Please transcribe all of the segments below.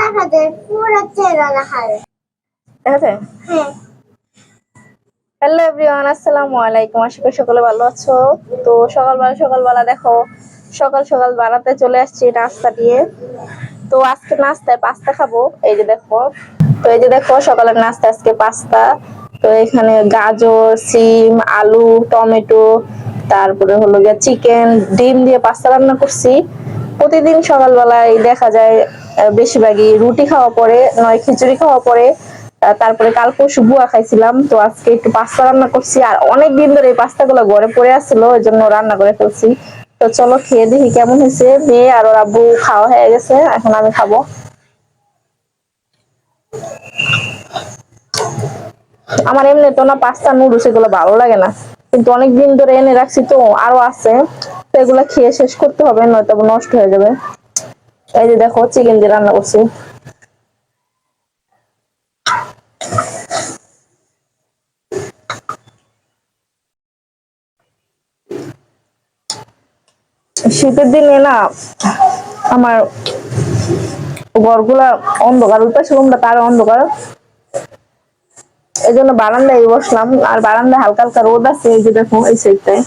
দেখা যায়, পুরো চেহারা দেখা যায়। দেখা যায়? হ্যাঁ। হ্যালো এভরিওয়ান, আসসালামু আলাইকুম। আশা করি সকলে ভালো আছো। তো সকালবেলা দেখো, সকাল সকাল বানাতে চলে আসছি নাস্তা দিয়ে। তো আজকে নাস্তায় পাস্তা খাবো। এই যে দেখো সকালের নাস্তা আজকে পাস্তা। তো এখানে গাজর, সিম, আলু, টমেটো, তারপরে হলো গিয়ে চিকেন, ডিম দিয়ে পাস্তা রান্না করছি। প্রতিদিন সকালবেলায় দেখা যায় বেশিরভাগই রুটি খাওয়া পরে নয় খিচুড়ি খাওয়া পরে, তারপরে কাল পরশু বুয়া খাইছিলাম। তো আজকে একটু পাস্তা রান্না করছি, আর অনেক দিন ধরে এই পাস্তা গুলো ঘরে পড়ে আসছিল, ওই জন্য রান্না করে ফেলছি। তো চলো খেয়ে দেখি কেমন হয়েছে। মেয়ে আর ওর আব্বু খাওয়া হয়ে গেছে, এখন আমি খাবো। আমার এমনি তো না পাস্তা নুডলস এগুলো ভালো লাগে না, কিন্তু অনেক দিন ধরে এনে রাখছি তো আরো আছে, তো এগুলো খেয়ে শেষ করতে হবে, নয়তো নষ্ট হয়ে যাবে। এই যে দেখো চিকেন দিয়ে রান্না করছি। শীতের দিনে না আমার ঘরগুলা অন্ধকার, ওই পাশে রুমটা তার অন্ধকার, এই জন্য বারান্দায় বসলাম। আর বারান্দায় হালকা হালকা রোদ আছে, এই যে দেখো এই সাইডটায়।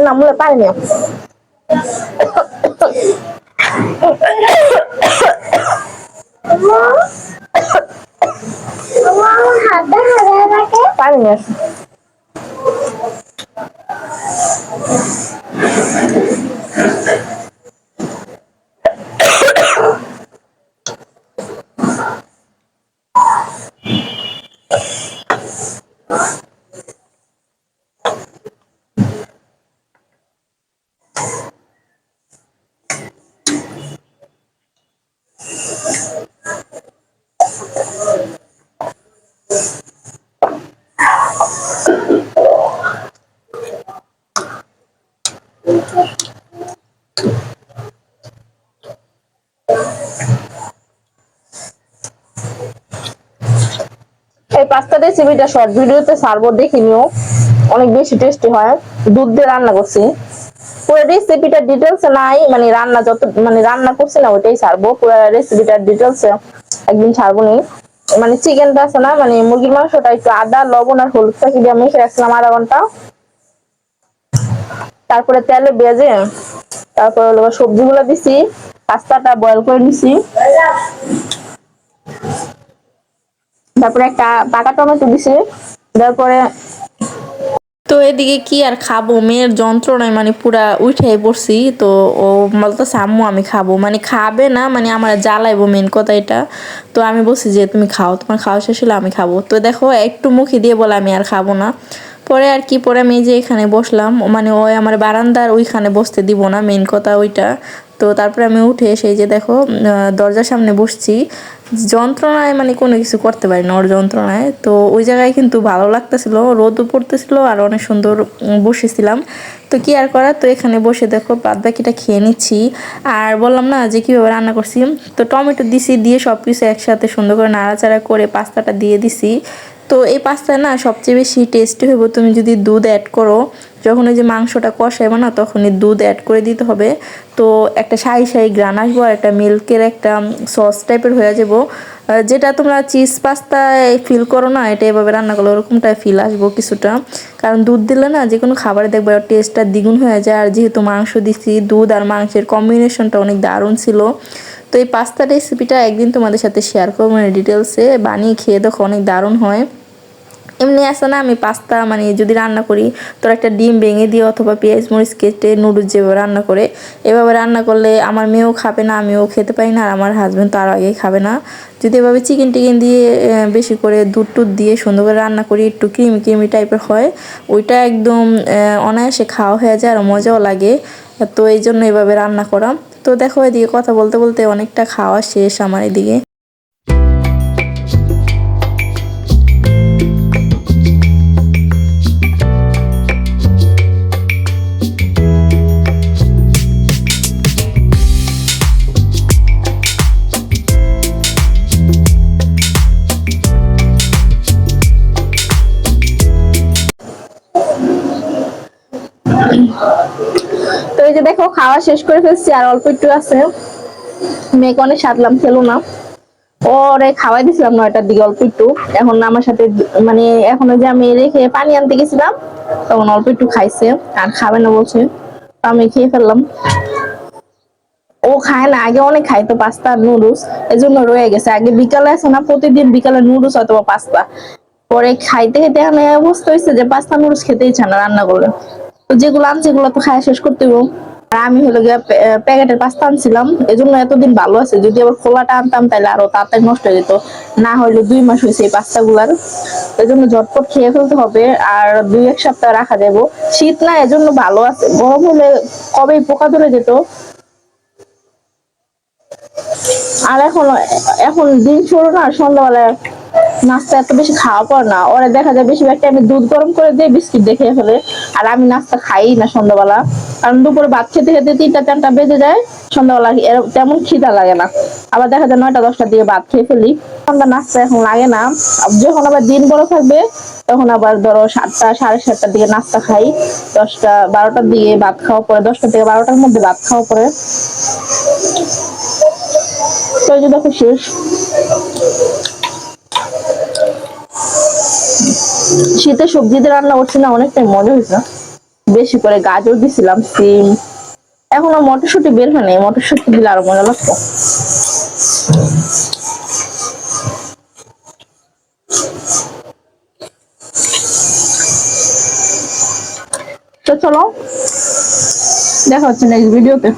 নামলে পারিনি। পারিনি। এই পাস্তা রেসিপিটা শর্ট ভিডিওতে ছাড়বো, দেখে নিও, অনেক বেশি টেস্টি হয়। দুধ দিয়ে রান্না করছি, পুরো রেসিপিটা ডিটেলস নাই, মানে রান্না যত মানে রান্না করছি না ওইটাই ছাড়বো। পুরো রেসিপিটা ডিটেলস একদিন ছাড়বো নি। মানে চিকেনটা আছে না, মানে মুরগির মাংসটা একটু আদা লবণ আর হলুদ পাখি দিয়ে মেখে রাখছিলাম আধা ঘন্টা, তারপরে তেলে ভেজে তারপরে সবজিগুলো দিছি, পাস্তাটা বয়েল করে নিছি, তারপরে একটা পাকা টমেটো দিছি, তারপরে তো এদিকে কি আর খাবো, মেয়ের যন্ত্রণায় মানে পুরা উঠেই পড়ছি। তো ও বলতেছে আম্মু আমি খাবো, মানে খাবে না, মানে আমার জ্বালাইবো, মেন কথা এটা। তো আমি বলছি যে তুমি খাও, তোমার খাওয়া শেষ হলে আমি খাবো। তো দেখো একটু মুখে দিয়ে বলে আমি আর খাবো না। পরে আর কি, পরে আমি যে এখানে বসলাম, মানে ওই আমার বারান্দার ওইখানে বসতে দিব না, মেন কথা ওইটা। তো তারপরে আমি উঠে সেই যে দেখো দরজার সামনে বসছি, যন্ত্রণায় মানে কোনো কিছু করতে পারি না ওর যন্ত্রণায়। তো ওই জায়গায় কিন্তু ভালো লাগতেছিল, রোদও পড়তেছিল আর অনেক সুন্দর বসেছিলাম। তো কি আর করার, তো এখানে বসে দেখো বাদ বাকিটা খেয়ে নিচ্ছি। আর বললাম না যে কীভাবে রান্না করছি, তো টমেটো দিছি, দিয়ে সব কিছু একসাথে সুন্দর করে নাড়াচাড়া করে পাস্তাটা দিয়ে দিছি। তো এই পাস্তা না সবচেয়ে বেশি টেস্টি হইব তুমি যদি দুধ অ্যাড করো। যখন ওই যে মাংসটা কষাইবো না, তখনই দুধ অ্যাড করে দিতে হবে। তো একটা শাহি গ্রান আসবো, আর একটা মিল্কের একটা সস টাইপের হয়ে যাবো, যেটা তোমরা চিজ পাস্তায় ফিল করো না, এটা এভাবে রান্না করলে ওরকমটাই ফিল আসবো কিছুটা। কারণ দুধ দিলে না যে কোনো খাবারে দেখবে টেস্টটা দ্বিগুণ হয়ে যায়। আর যেহেতু মাংস দিচ্ছি, দুধ আর মাংসের কম্বিনেশনটা অনেক দারুণ ছিল। তো এই পাস্তা রেসিপিটা একদিন তোমাদের সাথে শেয়ার করবো, মানে ডিটেলসে বানিয়ে খেয়ে দেখো, অনেক দারুণ হয়। এমনি আসে না, আমি পাস্তা মানে যদি রান্না করি, তোর একটা ডিম ভেঙে দিয়ে অথবা পেঁয়াজ মরিচ কেটে নুডলস যেভাবে রান্না করে, এভাবে রান্না করলে আমার মেয়েও খাবে না, আমিও খেতে পারি না, আর আমার হাজব্যান্ড তো আরও আগেই খাবে না। যদি এভাবে চিকেন টিকেন দিয়ে বেশি করে দুধ টুধ দিয়ে সুন্দর করে রান্না করি, একটু ক্রিমি ক্রিমি টাইপের হয়, ওইটা একদম অনায়াসে খাওয়া হয়ে যায় আর মজাও লাগে। তো এই জন্য এভাবে রান্না করা। তো দেখো এদিকে কথা বলতে বলতে অনেকটা খাওয়া শেষ আমার এদিকে। দেখো খাওয়া শেষ করে ফেলছি, আর অল্প একটু আছে। মেয়েকে অনেক সাধলাম, খেলো না। ওরে খাওয়াই দিছিলাম 9টার দিকে অল্প একটু। এখন আমার সাথে মানে এখন ওই যে আমি রেখে পানি আনতে গেছিলাম, তখন অল্প একটু খাইছে, আর খাবে না বলছে, তো আমি খেয়ে ফেললাম। ও খায় না, আগে অনেক খাইতো পাস্তা নুডলস, এজন্য রয়ে গেছে। আগে বিকালে আছে না, প্রতিদিন বিকালে নুডলস অথবা পাস্তা, পরে খাইতে খাইতে আমি অবস্থা হয়েছে যে পাস্তা নুডলস খেতে ইচ্ছা না রান্না করলে। তো যেগুলো আনছে এগুলো তো খায় শেষ করতে হবে। আর আমি হলো গিয়ে প্যাকেটের পাস্তা আনছিলাম, এজন্য এতদিন ভালো আছে। যদি আবার খোলাটা আনতাম তাহলে আরো তাড়াতাড়ি নষ্ট হয়ে যেত। না হইলে 2 মাস হয়েছে এই পাস্তা গুলার, এজন্য ঝটপট খেয়ে ফেলতে হবে। আর 2-1 সপ্তাহ রাখা যাবো, শীত না এজন্য ভালো আছে, গরম হলে কবেই পোকা ধরে যেত। আর এখন এখন দিন শুরু না, সন্ধ্যাবেলায় নাস্তা এত বেশি খাওয়া পড়ে না। ওরা দেখা যায় বেশিরভাগ টাইমে দুধ গরম করে দিয়ে বিস্কিট দেখে ফেলে। আর আমি নাস্তা খাই না সন্ধ্যাবেলা, কারণ দুপুরে ভাত খেতে খেতে 3টা 4টা বেজে যায়। সন্ধ্যাবেলা তেমন খিদা লাগে না। আবার দেখা যায় 9টা 10টার দিকে ভাত খেয়ে ফেলি, সন্ধ্যা নাস্তা এখন লাগে না। যখন আবার দিন বড় থাকবে তখন আবার ধরো 7টা 7:30টার দিকে নাস্তা খাই, 10টা 12টার দিকে ভাত খাওয়া পরে, 10টা থেকে 12টার মধ্যে ভাত খাওয়া পরে। তো এই যে দেখো শেষ। শীতে সবজি দিয়ে রান্না করছি না, অনেকটাই মজা হয়েছে। বেশি করে গাজর দিছিলাম, সিম, এখনো মটরশুটি বের হয় নাই, মটরশুটি দিলে আরো মজা লাগতো। তো চলো, দেখা হচ্ছে নেক্সট ভিডিওতে।